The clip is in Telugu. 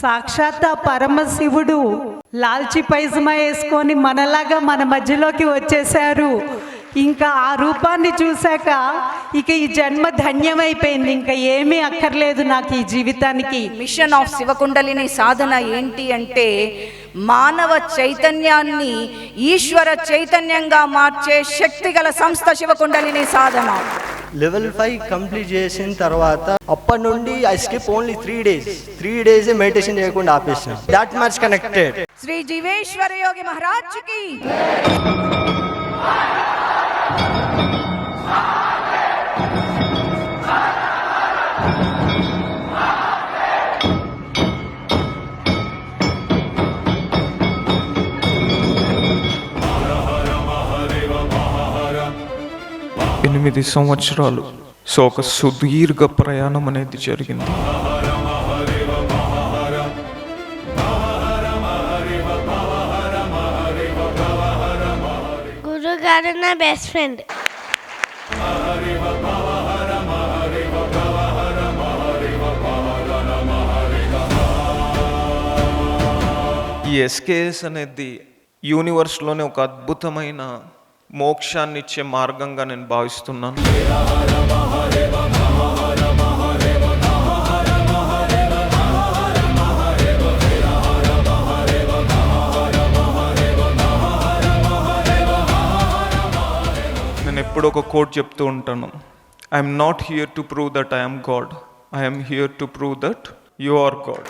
సాక్షాత్ ఆ పరమశివుడు లాల్చి పైజమా వేసుకొని మనలాగా మన మధ్యలోకి వచ్చేసారు. ఇంకా ఆ రూపాన్ని చూశాక ఇక ఈ జన్మ ధన్యమైపోయింది, ఇంకా ఏమీ అక్కర్లేదు నాకు ఈ జీవితానికి. మిషన్ ఆఫ్ శివకుండలిని సాధన ఏంటి అంటే మానవ చైతన్యాన్ని ఈశ్వర చైతన్యంగా మార్చే శక్తి గల సంస్థ శివకుండలిని సాధన. లెవెల్ 5 కంప్లీట్ చేసిన తర్వాత అప్పటి నుండి I skip only 3 days meditation చేయకుండా ఆపేసాను. That much connected. Shri Jeeveshwara Yogi Maharaj కి. 8 సంవత్సరాలు ఒక సుదీర్ఘ ప్రయాణం అనేది జరిగింది. గురుగారు నా బెస్ట్ ఫ్రెండ్. ఈ ఎస్కేఎస్ అనేది యూనివర్స్లోనే ఒక అద్భుతమైన మోక్షాన్ని ఇచ్చే మార్గంగా నేను భావిస్తున్నాను. నేను ఎప్పుడూ ఒక కోట్ చెప్తూ ఉంటాను, I'm not here to prove that I'm God, I'm here to prove that you are God.